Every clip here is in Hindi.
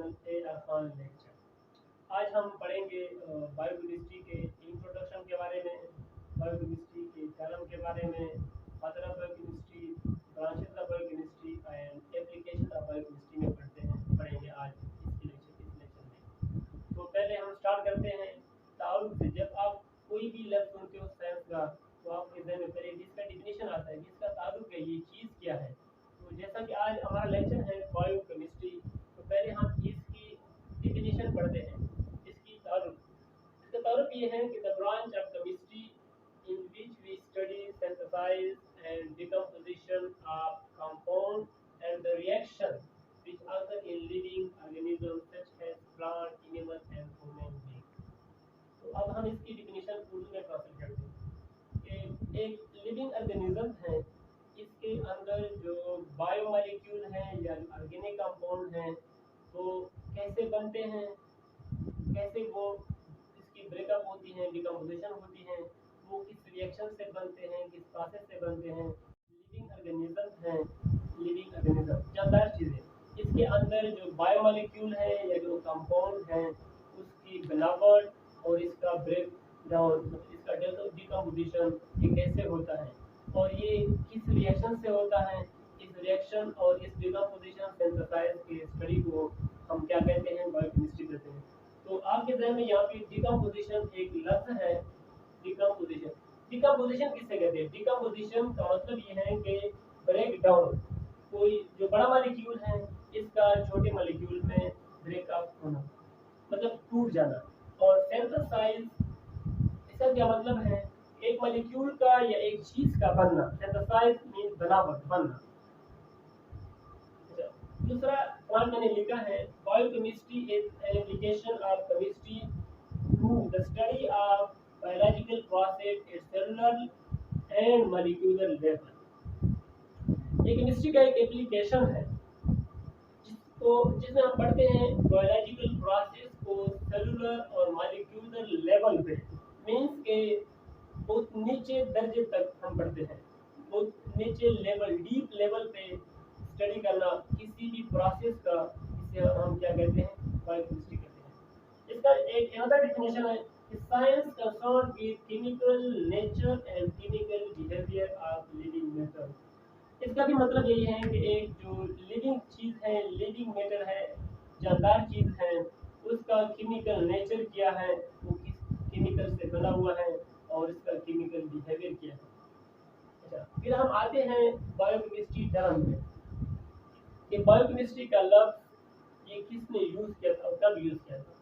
चैनल ए खान लेक्चर। आज हम पढ़ेंगे बायोकेमिस्ट्री के इंट्रोडक्शन के बारे में, बायोकेमिस्ट्री के थ्योरम के बारे में, father of biochemistry, branches of biochemistry and application of biochemistry में पढ़ेंगे आज इस लेक्चर में। तो पहले हम स्टार्ट करते हैं तारुफ से। जब आप कोई भी लफ्ज सुनते हो साइंस का तो आपके जहन में पहले इसका डिफिनेशन आता है कि इसका तारुफ है, ये चीज़ क्या है। तो जैसा कि आज हमारा लेक्चर है बायोकेमिस्ट्री, तो पहले हम इसकी डिफिनेशन पढ़ते हैं। इसका तारुफ ये है कि the branch of chemistry in which we study synthesize and decomposition of compound and the reaction which occur in living organisms such as plant, animal and human being। तो अब हम इसकी डिफिनेशन उर्दू में ट्रांसलेट करते हैं कि एक लिविंग ऑर्गेनिज्म है, इसके अंदर जो बायोमोलिक्यूल हैं या ऑर्गेनिक कंपाउंड हैं वो कैसे बनते हैं, कैसे वो इसकी ब्रेकअप होती हैं, डिकम्पोजिशन होती हैं, वो किस रिएक्शन से बनते हैं, किस प्रोसेस से बनते हैं। लिविंग ऑर्गेनिज्म हैं, लिविंग ऑर्गेनिज्म जानदार चीज़ें। इसके अंदर जो बायोमोलिक्यूल है या जो कंपाउंड है उसकी बनावट और इसका ब्रेक डाउन, इसका डिकम्पोजिशन ये कैसे होता है और ये किस रिएक्शन से होता है। इस रिएक्शन और इस डिकम्पोजिशन सिंथेसाइज के स्टडी को हम क्या कहते हैं, बायोकेमिस्ट्री कहते हैं। तो आपके ध्यान में यहाँ पे डिकम्पोजिशन एक लफ्ज है। डिकम्पोजिशन डिकम्पोजिशन किससे कहते हैं? डिकम्पोजिशन का मतलब ये है कि ब्रेक डाउन, कोई जो बड़ा मॉलिक्यूल है इसका छोटे मॉलिक्यूल में ब्रेकअप होना, मतलब टूट जाना। और सिंथेसाइज इसका क्या मतलब है? एक मॉलिक्यूल का या एक चीज का बनना। सिंथेसाइज मींस बनावट, बनना। दूसरा पॉइंट मैंने लिखा है, biochemistry is an application of chemistry to the study of biological process at cellular and molecular level. ये केमिस्ट्री का एक एप्लीकेशन है जिसमें हम पढ़ते हैं बायोलॉजिकल प्रोसेस को सेलुलर और मॉलिक्यूलर लेवल पे, मींस के बहुत नीचे दर्जे तक हम पढ़ते हैं, बहुत नीचे लेवल, डीप लेवल पे स्टडी करना किसी भी प्रोसेस का, इसे हम क्या कहते हैं, बायोकेमिस्ट्री कहते हैं। इसका एक अनदर डेफिनेशन है कि science concern with chemical nature and chemical behaviour of living matter. इसका भी मतलब यही है कि एक जो लिविंग चीज़ है, लिविंग मैटर है, जानदार चीज़ है, उसका केमिकल नेचर क्या है, वो किस केमिकल से बना हुआ है और इसका केमिकल बिहेवियर क्या है। अच्छा, फिर हम आते हैं बायोकेमिस्ट्री टर्म में कि बायोकेमिस्ट्री का लफ्ज ये किसने यूज किया था और कब यूज किया था।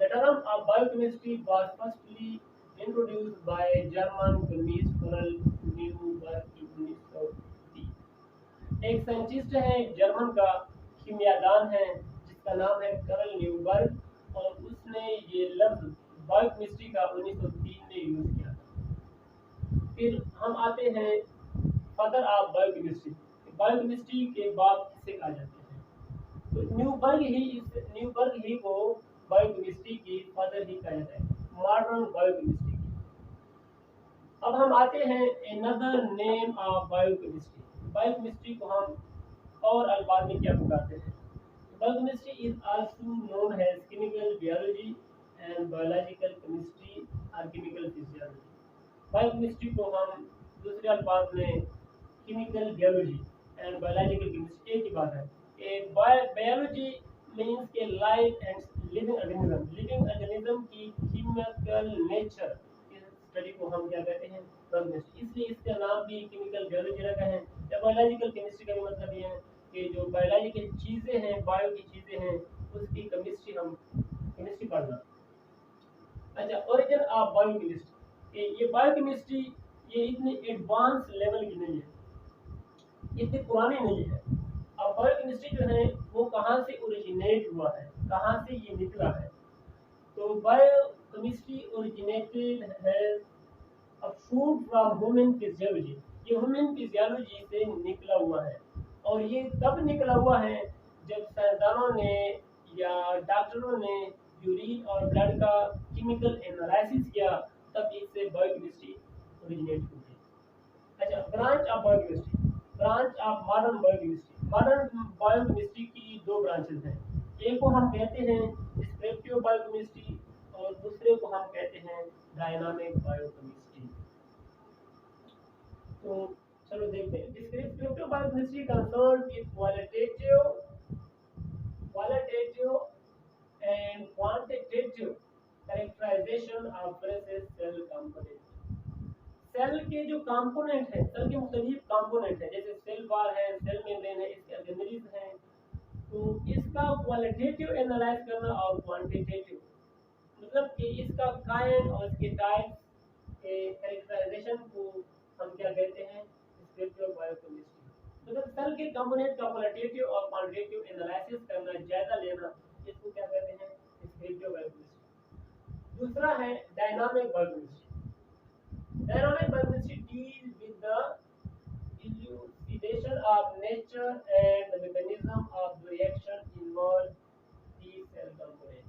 The term of biochemistry was firstly introduced by German chemist Carl Neuberg in 1930। एक साइंटिस्ट है जर्मन का, कीमियादान है जिसका नाम है कार्ल न्यूबर्ग, और उसने ये लफ्ज बायोकेमिस्ट्री का 1903 में यूज किया था। फिर हम आते हैं फादर ऑफ बायोकेमिस्ट्री। बायोकेमिस्ट्री के बाप किसे कहा जाते हैं? तो न्यूबर्ग ही को बायोकेमिस्ट्री की फादर ही कहा जाता है, मॉडर्न बायोकेमिस्ट्री की। अब हम आते हैं another name of biochemistry. Biochemistry को हम और अल्फाज में क्या पुकारते हैं? Biochemistry is also known as chemical biology and biological chemistry और केमिकल फिजियोलॉजी। बायोकेमिस्ट्री को हम दूसरे अल्फाज में chemical biology and biological chemistry, एक ही बात है। बायोलॉजी मींस के लाइफ एंड लिविंग ऑर्गेनिज्म की केमिकल नेचर की स्टडी को हम क्या कहते हैं, बायोकेमिस्ट्री। इसलिए इसका नाम भी केमिकल बायोलॉजी रखा है। या बायोलॉजिकल केमिस्ट्री का भी मतलब ये है कि जो बायोलॉजिकल चीज़ें हैं, बायो की चीज़ें हैं, उसकी केमिस्ट्री हम केमिस्ट्री पढ़ना। अच्छा, ओरिजिन ऑफ बायोकेमिस्ट्री, ये बायोकेमिस्ट्री ये इतनी एडवांस लेवल की नहीं है, इतनी पुरानी नहीं है। अब बायोकेमिस्ट्री जो है वो कहाँ से ओरिजिनेट हुआ है, कहाँ से ये निकला है? तो बायोकेमिस्ट्री ओरिजिनेटेड है अ फूड फ्रॉम ह्यूमन फिजियोलॉजी। ये ह्यूमन फिजियोलॉजी से निकला हुआ है, और ये तब निकला हुआ है जब साइंसदानों ने या डॉक्टरों ने यूरिन और ब्लड का केमिकल एनालिसिस किया, तब इससे बायोकेमिस्ट्री ओरिजिनेट हुई है। अच्छा, branch of biochemistry, branch of modern biochemistry. Modern biochemistry की दो ब्रांचेस हैं, एक को हम कहते हैं डिस्क्रिप्टिव बायोकेमिस्ट्री और दूसरे को हम कहते हैं डायनामिक बायोकेमिस्ट्री। तो चलो देखते हैं। Descriptive biochemistry concern with qualitative and quantitative characterization of various cell components। Cell के जो कंपोनेंट है, सेल के मुख्तलिफ कंपोनेंट है, जैसे सेल वाल है, सेल मेम्ब्रेन है, इसके ऑर्गेनेल्स हैं, तो इसका क्वालिटेटिव एनालाइज करना और क्वांटिटेटिव मतलब कि इसका काइंड और इसके टाइप्स के कैरेक्टराइजेशन को हम क्या कहते हैं, डिस्क्रिप्टिव बायोकेमिस्ट्री। मतलब सेल के कंपोनेंट का क्वालिटेटिव और क्वांटिटेटिव एनालिसिस करना, जायजा लेना, इसको क्या कहते हैं, डिस्क्रिप्टिव बायोकेमिस्ट्री। दूसरा है dynamic biochemistry. Dynamic biochemistry deal with the elucidation of nature and the mechanism of the reaction involved the cell component।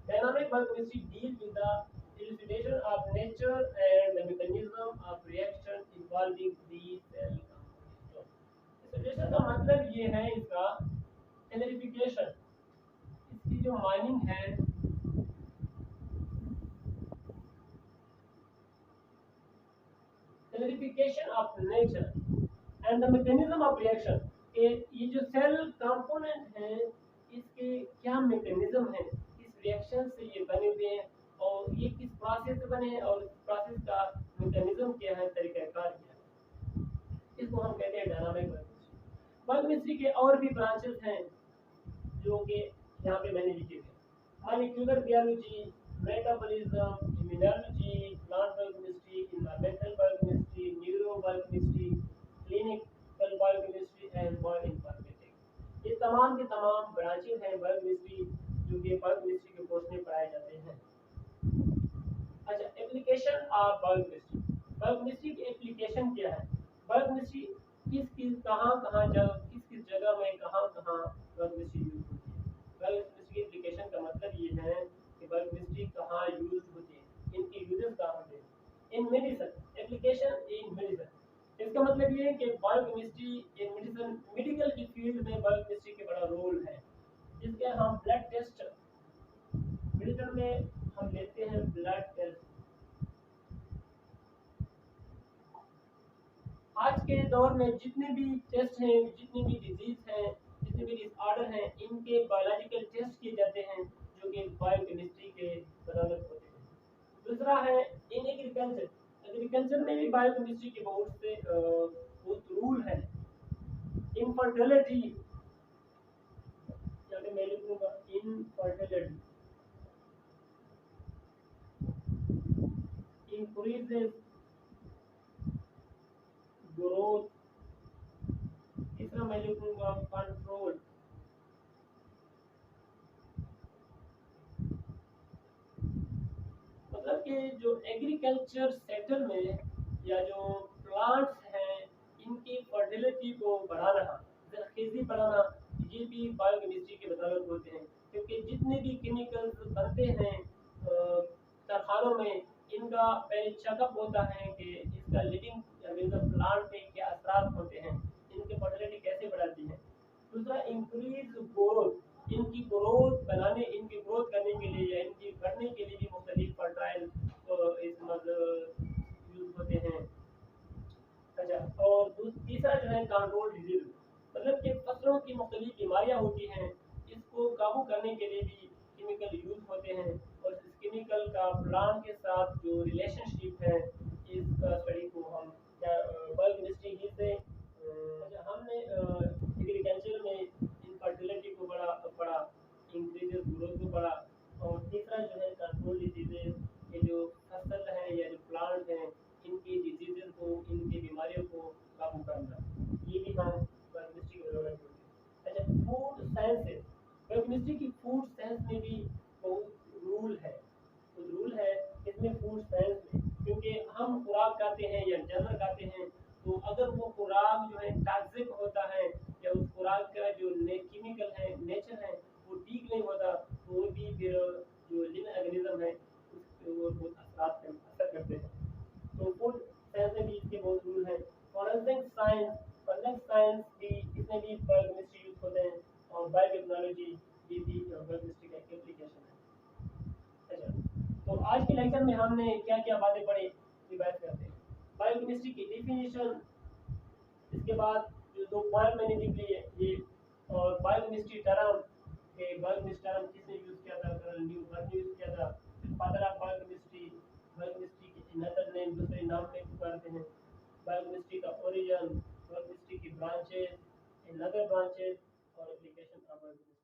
Dynamic biochemistry deals with the elucidation of nature and the mechanism of reaction involving the cell component। elucidation का मतलब ये है इसका क्लैरिफिकेशन, इसकी जो माइनिंग है, clarification of nature and the mechanism of reaction. ये जो सेल कंपोनेंट है इसके क्या मैकेनिज्म है, इस रिएक्शन से ये बने हुए हैं और ये किस प्रोसेस से बने हैं और इस प्रोसेस का मैकेनिज्म क्या है, तरीकाकार क्या है, इसको हम कहते हैं डायनामिक बायोकेमिस्ट्री। बायोकेमिस्ट्री के और भी ब्रांचेस हैं जो कि यहाँ पे मैंने लिखे थे। Molecular biology, metabolism, immunology, plant biochemistry, environmental biochemistry, neuro biochemistry, clinical biochemistry and bioinformatics. ये तमाम के तमाम ब्रांचेस हैं बायोकेमिस्ट्री जो कि बायोकेमिस्ट्री के कोर्स में पढ़ाए जाते हैं। अच्छा, एप्लीकेशन ऑफ बायोकेमिस्ट्री। बायोकेमिस्ट्री की एप्लीकेशन क्या है? बायोकेमिस्ट्री किस किस कहाँ कहाँ किस किस जगह में कहाँ कहाँ बायोकेमिस्ट्री यूज होती है। बायोकेमिस्ट्री की एप्लीकेशन का मतलब ये है कि बायोकेमिस्ट्री कहाँ यूज होती है, इनकी यूजेस कहाँ होते हैं। इन मेडिसिन, एप्लीकेशन इन मेडिसिन, इसका मतलब ये है कि बायोकेमिस्ट्री इन मेडिसिन, मेडिकल की फील्ड में बायोकेमिस्ट्री का बड़ा रोल है। जिसके हम ब्लड टेस्ट, मेडिसिन में हम लेते हैं ब्लड टेस्ट। आज के दौर में जितने भी टेस्ट हैं, जितनी भी डिजीज हैं, जितने भी डिसऑर्डर हैं, इनके बायोलॉजिकल टेस्ट किए जाते हैं जो कि बायोकेमिस्ट्री के बदौलत होते हैं। दूसरा है इन एग्रीकल्चर, एग्रीकल्चर में भी बायोकेमिस्ट्री के बहुत रूल है। इनफर्टिलिटी, या मैं लिखूंगा इनफर्टिलिटी, increases growth। तीसरा मैं लिखूंगा कंट्रोल। मतलब कि जो एग्रीकल्चर सेक्टर में या जो प्लांट्स हैं इनकी फर्टिलिटी को बढ़ाना, जरखेजी बढ़ाना, ये भी बायोकेमिस्ट्री के बदौलत होते हैं। क्योंकि जितने भी केमिकल्स बनते हैं कारखानों में, इनका पहले चेकअप होता है कि इसका लिविंग प्लांट पे क्या असर होते हैं, इनकी फर्टिलिटी कैसे बढ़ाती है। दूसरा इंक्रीज ग्रोथ, इनकी ग्रोथ बनाने, इनकी ग्रोथ करने के लिए या इनकी बढ़ने के लिए भी मुख्तलिफ फर्टाइल यूज होते हैं। अच्छा, और तीसरा जो है कंट्रोल डिजीज, मतलब कि फसलों की मुख्तलिफ बीमारियां होती हैं, इसको काबू करने के लिए भी केमिकल यूज होते हैं। और इस केमिकल का प्लांट के साथ जो रिलेशनशिप है, इसका स्टडी को हम बायोकेमिस्ट्री ही से अच्छा, हमने एग्रीकल्चर में इनफर्टिलिटी को बड़ा बड़ा इंक्रीजेस ग्रोथ को बड़ा। और तीसरा जो है कंट्रोल डिजीजेस, ये जो फसल है या जो प्लांट है, इनकी डिजीजेस को, इनकी बीमारियों को काबू करना, ये भी हम बायोकेमिस्ट्री के दौरान होते हैं। अच्छा, फूड साइंसेस, बायोकेमिस्ट्री की फूड साइंस में भी बहुत रूल है इसमें फूड साइंस में। क्योंकि हम खुराक खाते हैं या जानवर खाते हैं, तो अगर वो खुराक जो है टॉक्सिक होता है या उस खुराक का जो केमिकल है, नेचर है, वो ठीक नहीं होता, तो वो भी फिर जो लिविंग ऑर्गेनिज्म है उसके ऊपर बहुत असर करते हैं। तो फूड साइंस में भी इसके बहुत रूल हैं। फॉरेंसिक साइंस भी, इसमें भी बायोकेमिस्ट्री यूज होते हैं। और और बायोटेक्नोलॉजी ये भी बायोकेमिस्ट्री का एक एप्लीकेशन है। अच्छा, तो आज के लेक्चर में हमने क्या क्या बातें पढ़ी ये बात करते हैं। बायोकेमिस्ट्री की डिफिनीशन, इसके बाद जो दो पॉइंट मैंने निकली है ये, और बायोकेमिस्ट्री टर्म के बायोकेमिस्ट्री टर्म किसने यूज किया था, कर्नल न्यूटन ने यूज किया था। फादर ऑफ बायोकेमिस्ट्री, बायोकेमिस्ट्री के अनदर नेम दूसरे नाम में पुकारते हैं। बायोकेमिस्ट्री का ओरिजिन, बायोकेमिस्ट्री की ब्रांचेस, अनदर ब्रांचेस और एप्लीकेशन ऑफ बायोकेमिस्ट्री।